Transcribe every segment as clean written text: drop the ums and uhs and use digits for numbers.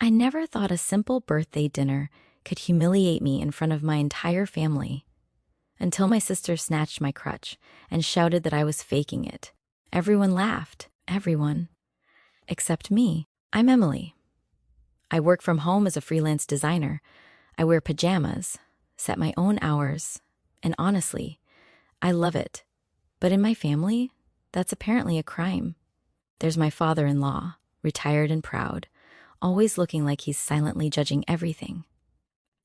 I never thought a simple birthday dinner could humiliate me in front of my entire family. Until my sister snatched my crutch and shouted that I was faking it. Everyone laughed. Everyone. Except me. I'm Emily. I work from home as a freelance designer. I wear pajamas, set my own hours, and honestly, I love it. But in my family, that's apparently a crime. There's my father-in-law, retired and proud, always looking like he's silently judging everything.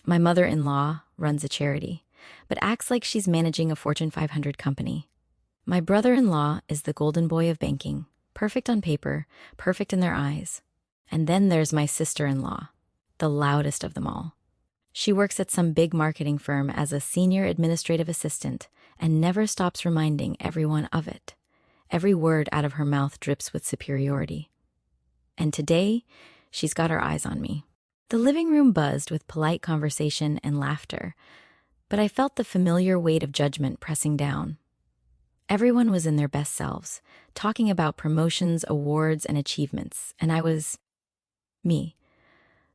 My mother-in-law runs a charity, but acts like she's managing a Fortune 500 company. My brother-in-law is the golden boy of banking, perfect on paper, perfect in their eyes. And then there's my sister-in-law, the loudest of them all. She works at some big marketing firm as a senior administrative assistant and never stops reminding everyone of it. Every word out of her mouth drips with superiority. And today, she's got her eyes on me. The living room buzzed with polite conversation and laughter, but I felt the familiar weight of judgment pressing down. Everyone was in their best selves, talking about promotions, awards, and achievements, and I was me.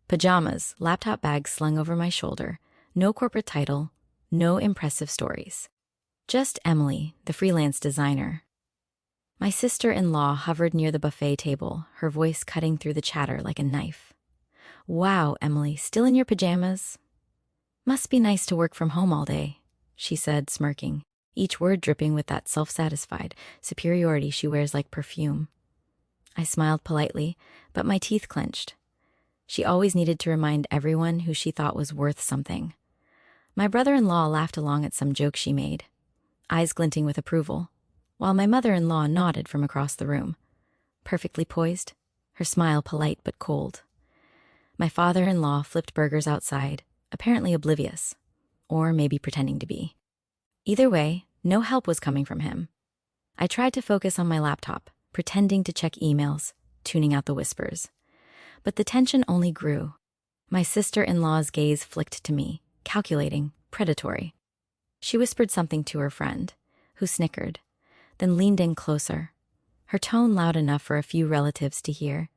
Pajamas, laptop bag slung over my shoulder, no corporate title, no impressive stories. Just Emily, the freelance designer. My sister-in-law hovered near the buffet table, her voice cutting through the chatter like a knife. "Wow, Emily, still in your pajamas? Must be nice to work from home all day," she said, smirking, each word dripping with that self-satisfied superiority she wears like perfume. I smiled politely, but my teeth clenched. She always needed to remind everyone who she thought was worth something. My brother-in-law laughed along at some joke she made, eyes glinting with approval, while my mother-in-law nodded from across the room, perfectly poised, her smile polite but cold. My father-in-law flipped burgers outside, apparently oblivious, or maybe pretending to be. Either way, no help was coming from him. I tried to focus on my laptop, pretending to check emails, tuning out the whispers. But the tension only grew. My sister-in-law's gaze flicked to me, calculating, predatory. She whispered something to her friend, who snickered, then leaned in closer, her tone loud enough for a few relatives to hear.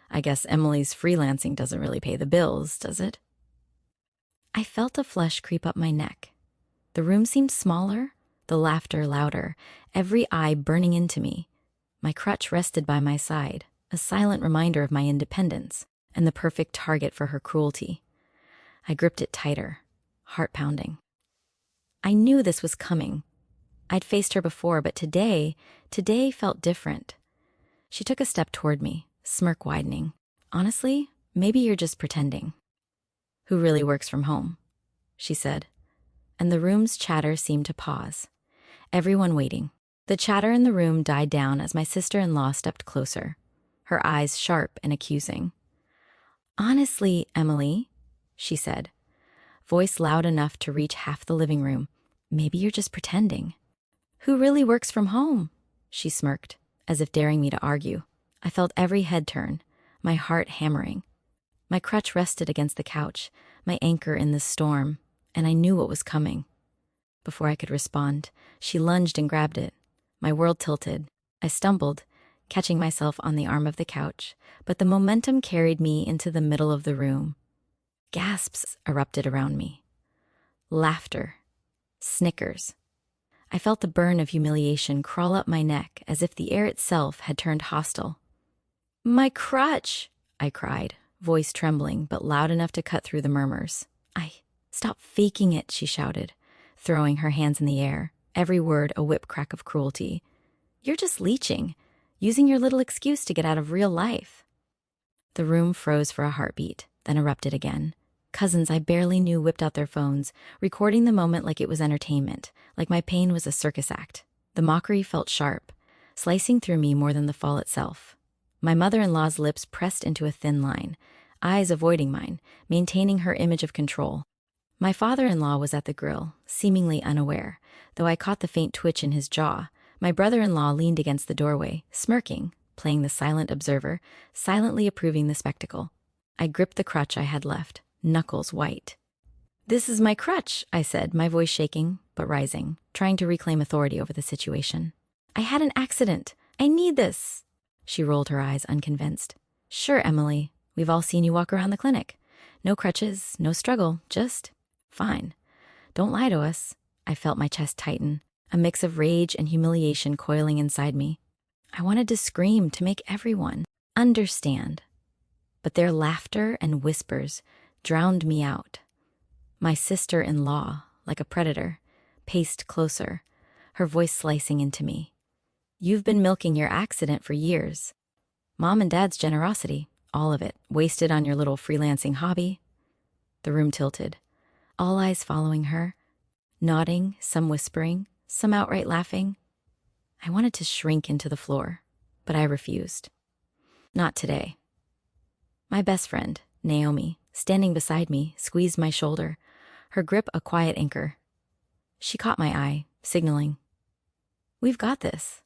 "I guess Emily's freelancing doesn't really pay the bills, does it?" I felt a flush creep up my neck. The room seemed smaller, the laughter louder, every eye burning into me. My crutch rested by my side, a silent reminder of my independence and the perfect target for her cruelty. I gripped it tighter, heart pounding. I knew this was coming. I'd faced her before, but today felt different. She took a step toward me, smirk widening. "Honestly, maybe you're just pretending." "Who really works from home?" she said, and the room's chatter seemed to pause. Everyone waiting. The chatter in the room died down as my sister-in-law stepped closer, her eyes sharp and accusing. "Honestly, Emily," she said, voice loud enough to reach half the living room, "maybe you're just pretending." "Who really works from home?" she smirked, as if daring me to argue. I felt every head turn, my heart hammering. My crutch rested against the couch, my anchor in the storm, and I knew what was coming. Before I could respond, she lunged and grabbed it. My world tilted. I stumbled, catching myself on the arm of the couch, but the momentum carried me into the middle of the room. Gasps erupted around me. Laughter. Snickers. I felt the burn of humiliation crawl up my neck as if the air itself had turned hostile. "My crutch!" I cried, voice trembling but loud enough to cut through the murmurs. Stop faking it," she shouted, throwing her hands in the air, every word a whip crack of cruelty. "You're just leeching, using your little excuse to get out of real life." The room froze for a heartbeat, then erupted again. Cousins I barely knew whipped out their phones, recording the moment like it was entertainment, like my pain was a circus act. The mockery felt sharp, slicing through me more than the fall itself. My mother-in-law's lips pressed into a thin line, eyes avoiding mine, maintaining her image of control. My father-in-law was at the grill, seemingly unaware, though I caught the faint twitch in his jaw. My brother-in-law leaned against the doorway, smirking, playing the silent observer, silently approving the spectacle. I gripped the crutch I had left, knuckles white. "This is my crutch," I said, my voice shaking, but rising, trying to reclaim authority over the situation. "I had an accident. I need this." She rolled her eyes, unconvinced. "Sure, Emily, We've all seen you walk around the clinic. No crutches, no struggle, just fine. Don't lie to us." I felt my chest tighten, a mix of rage and humiliation coiling inside me. I wanted to scream to make everyone understand, but their laughter and whispers drowned me out. My sister-in-law, like a predator, paced closer, her voice slicing into me. "You've been milking your accident for years. Mom and Dad's generosity, all of it, wasted on your little freelancing hobby." The room tilted, all eyes following her, nodding, some whispering, some outright laughing. I wanted to shrink into the floor, but I refused. Not today. My best friend, Naomi, standing beside me, squeezed my shoulder, her grip a quiet anchor. She caught my eye, signaling, "We've got this."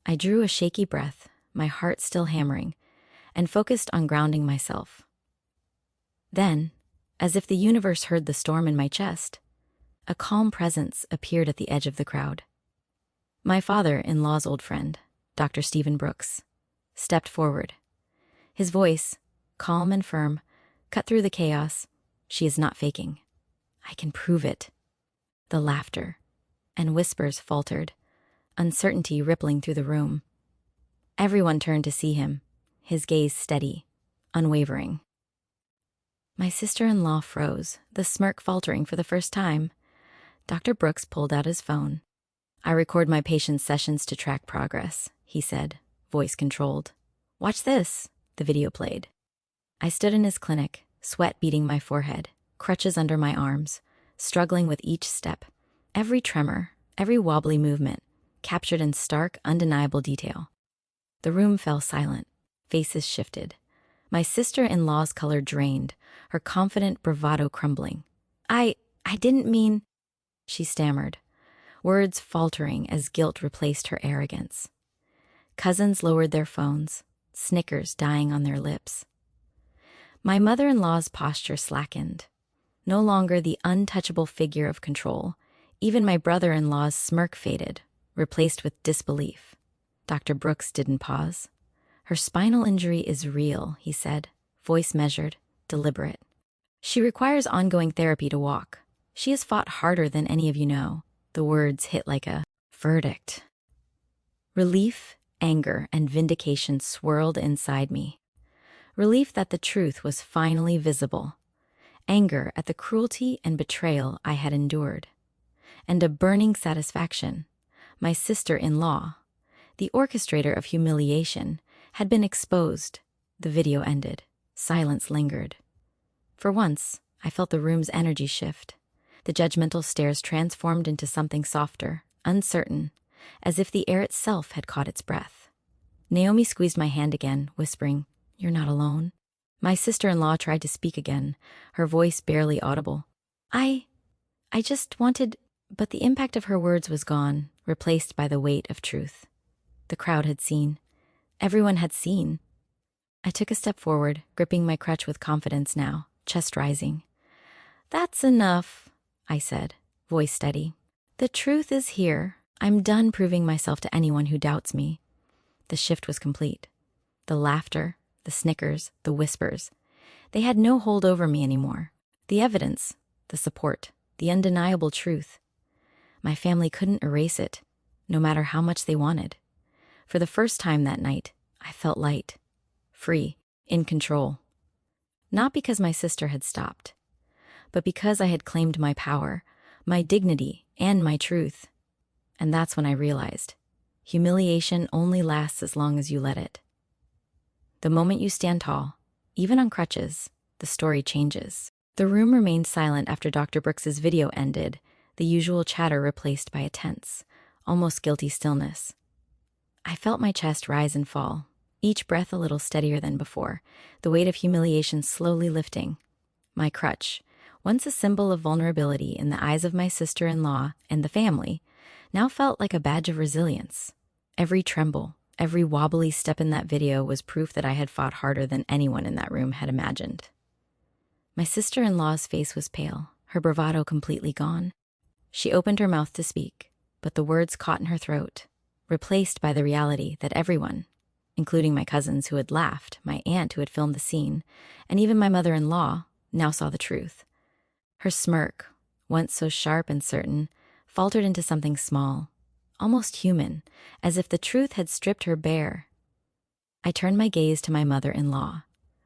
I drew a shaky breath, my heart still hammering, and focused on grounding myself. Then, as if the universe heard the storm in my chest, a calm presence appeared at the edge of the crowd. My father-in-law's old friend, Dr. Stephen Brooks, stepped forward. His voice, calm and firm, cut through the chaos. "She is not faking. I can prove it." The laughter and whispers faltered, uncertainty rippling through the room. Everyone turned to see him, his gaze steady, unwavering. My sister-in-law froze, the smirk faltering for the first time. Dr. Brooks pulled out his phone. "I record my patients' sessions to track progress," he said, voice controlled. "Watch this." The video played. I stood in his clinic, sweat beading my forehead, crutches under my arms, struggling with each step. Every tremor, every wobbly movement, captured in stark, undeniable detail. The room fell silent. Faces shifted. My sister-in-law's color drained, her confident bravado crumbling. I didn't mean," she stammered, words faltering as guilt replaced her arrogance. Cousins lowered their phones, snickers dying on their lips. My mother-in-law's posture slackened. No longer the untouchable figure of control, even my brother-in-law's smirk faded, replaced with disbelief. Dr. Brooks didn't pause. "Her spinal injury is real," he said, voice measured, deliberate. "She requires ongoing therapy to walk. She has fought harder than any of you know." The words hit like a verdict. Relief, anger, and vindication swirled inside me. Relief that the truth was finally visible. Anger at the cruelty and betrayal I had endured. And a burning satisfaction. My sister-in-law, the orchestrator of humiliation, had been exposed. The video ended. Silence lingered. For once, I felt the room's energy shift. The judgmental stares transformed into something softer, uncertain, as if the air itself had caught its breath. Naomi squeezed my hand again, whispering, "You're not alone." My sister-in-law tried to speak again, her voice barely audible. I just wanted," but the impact of her words was gone, replaced by the weight of truth. The crowd had seen. Everyone had seen. I took a step forward, gripping my crutch with confidence now, chest rising. "That's enough," I said, voice steady. "The truth is here. I'm done proving myself to anyone who doubts me." The shift was complete. The laughter, the snickers, the whispers. They had no hold over me anymore. The evidence, the support, the undeniable truth. My family couldn't erase it, no matter how much they wanted. For the first time that night, I felt light, free, in control. Not because my sister had stopped, but because I had claimed my power, my dignity, and my truth. And that's when I realized, humiliation only lasts as long as you let it. The moment you stand tall, even on crutches, the story changes. The room remained silent after Dr. Brooks's video ended, the usual chatter replaced by a tense, almost guilty stillness. I felt my chest rise and fall, each breath a little steadier than before, the weight of humiliation slowly lifting. My crutch, once a symbol of vulnerability in the eyes of my sister-in-law and the family, now felt like a badge of resilience. Every tremble, every wobbly step in that video was proof that I had fought harder than anyone in that room had imagined. My sister-in-law's face was pale, her bravado completely gone. She opened her mouth to speak, but the words caught in her throat, replaced by the reality that everyone, including my cousins who had laughed, my aunt who had filmed the scene, and even my mother-in-law, now saw the truth. Her smirk, once so sharp and certain, faltered into something small, almost human, as if the truth had stripped her bare. I turned my gaze to my mother-in-law.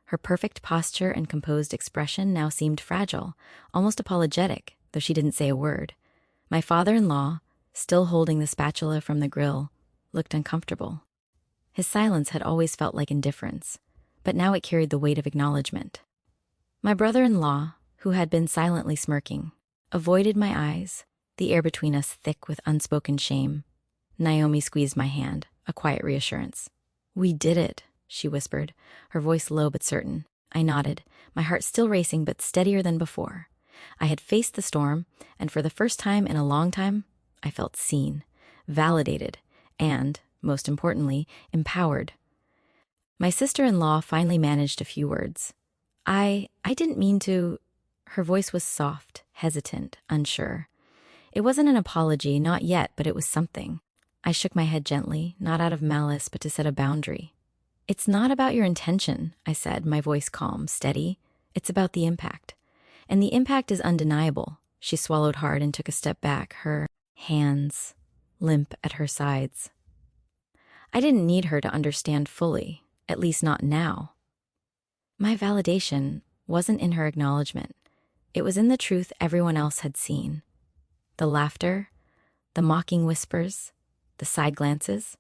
Her perfect posture and composed expression now seemed fragile, almost apologetic, though she didn't say a word. My father-in-law, still holding the spatula from the grill, looked uncomfortable. His silence had always felt like indifference, but now it carried the weight of acknowledgement. My brother-in-law, who had been silently smirking, avoided my eyes, the air between us thick with unspoken shame. Naomi squeezed my hand, a quiet reassurance. "We did it," she whispered, her voice low but certain. I nodded, my heart still racing but steadier than before. I had faced the storm, and for the first time in a long time, I felt seen, validated, and, most importantly, empowered. My sister-in-law finally managed a few words. I didn't mean to. Her voice was soft, hesitant, unsure. It wasn't an apology, not yet, but it was something. I shook my head gently, not out of malice, but to set a boundary. "It's not about your intention," I said, my voice calm, steady. "It's about the impact. And the impact is undeniable." She swallowed hard and took a step back, her hands limp at her sides. I didn't need her to understand fully, at least not now. My validation wasn't in her acknowledgement. It was in the truth everyone else had seen. The laughter, the mocking whispers, the side glances,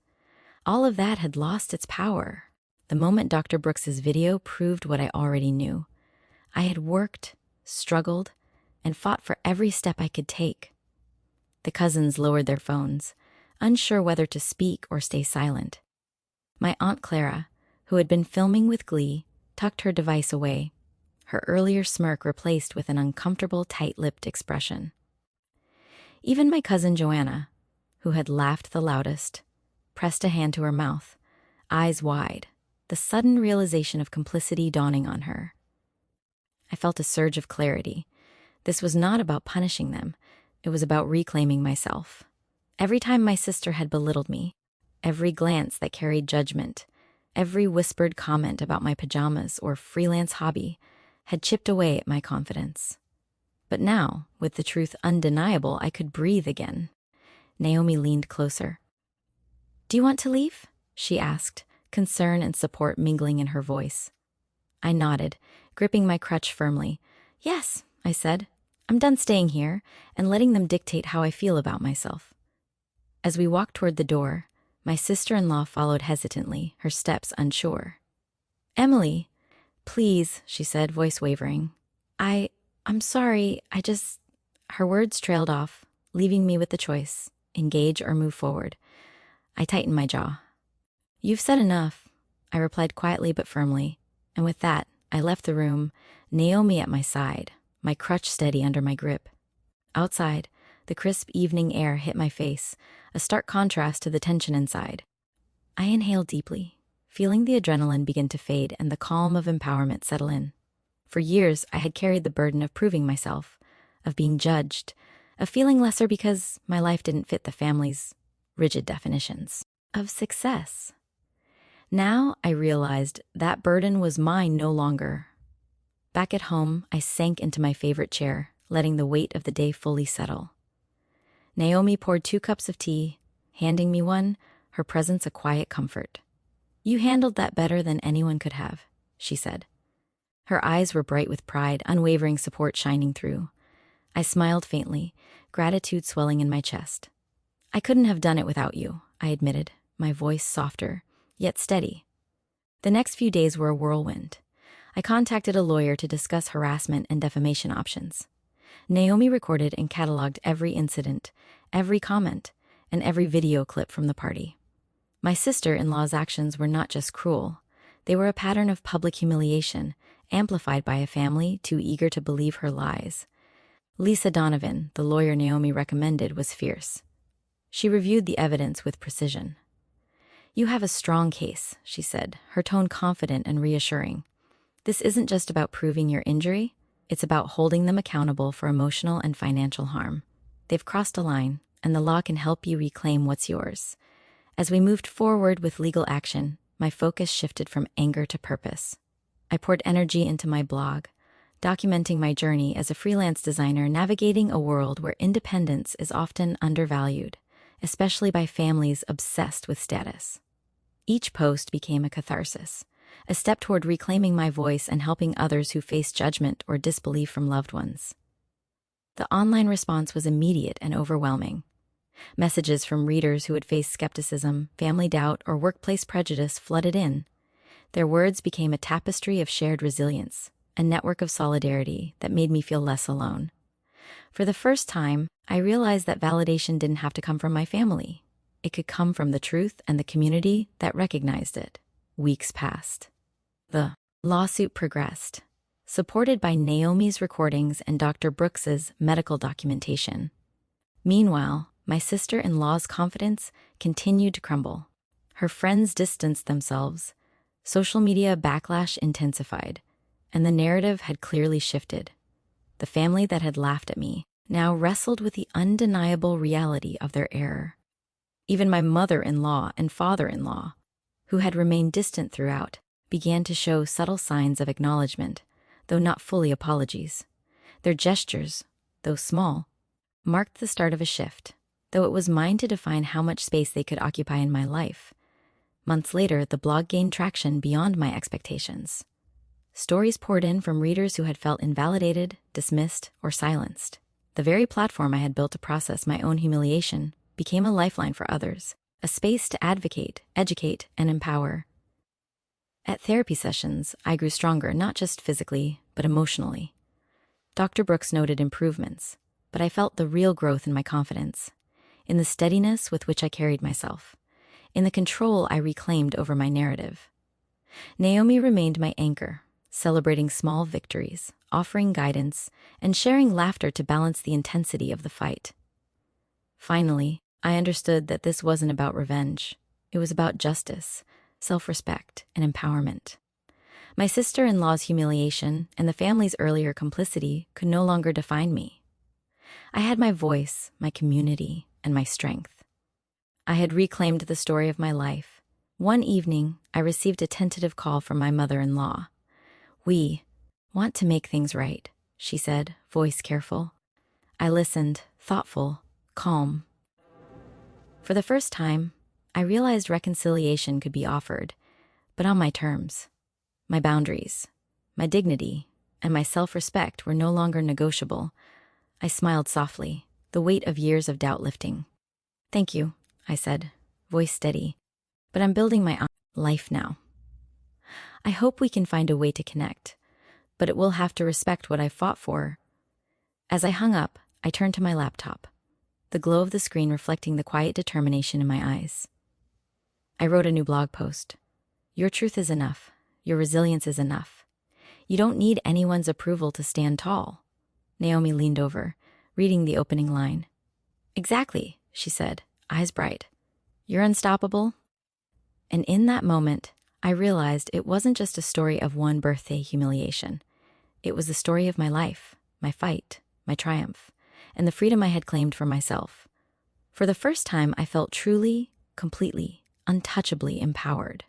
all of that had lost its power. The moment Dr. Brooks's video proved what I already knew. I had worked, struggled, and fought for every step I could take. The cousins lowered their phones, unsure whether to speak or stay silent. My Aunt Clara, who had been filming with glee, tucked her device away, her earlier smirk replaced with an uncomfortable, tight-lipped expression. Even my cousin Joanna, who had laughed the loudest, pressed a hand to her mouth, eyes wide, the sudden realization of complicity dawning on her. I felt a surge of clarity. This was not about punishing them. It was about reclaiming myself. Every time my sister had belittled me, every glance that carried judgment, every whispered comment about my pajamas or freelance hobby had chipped away at my confidence. But now, with the truth undeniable, I could breathe again. Naomi leaned closer. "Do you want to leave?" she asked, concern and support mingling in her voice. I nodded, gripping my crutch firmly. "Yes," I said. "I'm done staying here and letting them dictate how I feel about myself." As we walked toward the door, my sister-in-law followed hesitantly, her steps unsure. "Emily, please," she said, voice wavering. I'm sorry, Her words trailed off, leaving me with the choice, engage or move forward. I tightened my jaw. "You've said enough," I replied quietly but firmly, and with that, I left the room, Naomi at my side, my crutch steady under my grip. Outside, the crisp evening air hit my face, a stark contrast to the tension inside. I inhaled deeply, feeling the adrenaline begin to fade and the calm of empowerment settle in. For years, I had carried the burden of proving myself, of being judged, of feeling lesser because my life didn't fit the family's rigid definitions of success. Now I realized that burden was mine no longer. Back at home, I sank into my favorite chair, letting the weight of the day fully settle. Naomi poured 2 cups of tea, handing me one, her presence a quiet comfort. "You handled that better than anyone could have," she said. Her eyes were bright with pride, unwavering support shining through. I smiled faintly, gratitude swelling in my chest. "I couldn't have done it without you," I admitted, my voice softer, yet steady. The next few days were a whirlwind. I contacted a lawyer to discuss harassment and defamation options. Naomi recorded and cataloged every incident, every comment, and every video clip from the party. My sister-in-law's actions were not just cruel. They were a pattern of public humiliation, amplified by a family too eager to believe her lies. Lisa Donovan, the lawyer Naomi recommended, was fierce. She reviewed the evidence with precision. "You have a strong case," she said, her tone confident and reassuring. "This isn't just about proving your injury, it's about holding them accountable for emotional and financial harm. They've crossed a line, and the law can help you reclaim what's yours." As we moved forward with legal action, my focus shifted from anger to purpose. I poured energy into my blog, documenting my journey as a freelance designer navigating a world where independence is often undervalued, especially by families obsessed with status. Each post became a catharsis, a step toward reclaiming my voice and helping others who face judgment or disbelief from loved ones. The online response was immediate and overwhelming. Messages from readers who had faced skepticism, family doubt, or workplace prejudice flooded in. Their words became a tapestry of shared resilience, a network of solidarity that made me feel less alone. For the first time, I realized that validation didn't have to come from my family. It could come from the truth and the community that recognized it. Weeks passed. The lawsuit progressed, supported by Naomi's recordings and Dr. Brooks's medical documentation. Meanwhile, my sister-in-law's confidence continued to crumble. Her friends distanced themselves, social media backlash intensified, and the narrative had clearly shifted. The family that had laughed at me now wrestled with the undeniable reality of their error. Even my mother-in-law and father-in-law, who had remained distant throughout, began to show subtle signs of acknowledgement, though not fully apologies. Their gestures, though small, marked the start of a shift, though it was mine to define how much space they could occupy in my life. Months later, the blog gained traction beyond my expectations. Stories poured in from readers who had felt invalidated, dismissed, or silenced. The very platform I had built to process my own humiliation became a lifeline for others, a space to advocate, educate, and empower. At therapy sessions, I grew stronger, not just physically, but emotionally. Dr. Brooks noted improvements, but I felt the real growth in my confidence, in the steadiness with which I carried myself, in the control I reclaimed over my narrative. Naomi remained my anchor, celebrating small victories, offering guidance, and sharing laughter to balance the intensity of the fight. Finally, I understood that this wasn't about revenge. It was about justice, self-respect, and empowerment. My sister-in-law's humiliation and the family's earlier complicity could no longer define me. I had my voice, my community, and my strength. I had reclaimed the story of my life. One evening, I received a tentative call from my mother-in-law. "We want to make things right," she said, voice careful. I listened, thoughtful, calm. For the first time, I realized reconciliation could be offered, but on my terms. My boundaries, my dignity, and my self-respect were no longer negotiable. I smiled softly, the weight of years of doubt lifting. "Thank you," I said, voice steady, "but I'm building my own life now. I hope we can find a way to connect, but it will have to respect what I fought for." As I hung up, I turned to my laptop, the glow of the screen reflecting the quiet determination in my eyes. I wrote a new blog post. "Your truth is enough. Your resilience is enough. You don't need anyone's approval to stand tall." Naomi leaned over, reading the opening line. "Exactly," she said, eyes bright. "You're unstoppable." And in that moment, I realized it wasn't just a story of one birthday humiliation. It was the story of my life, my fight, my triumph, and the freedom I had claimed for myself. For the first time, I felt truly, completely, untouchably empowered.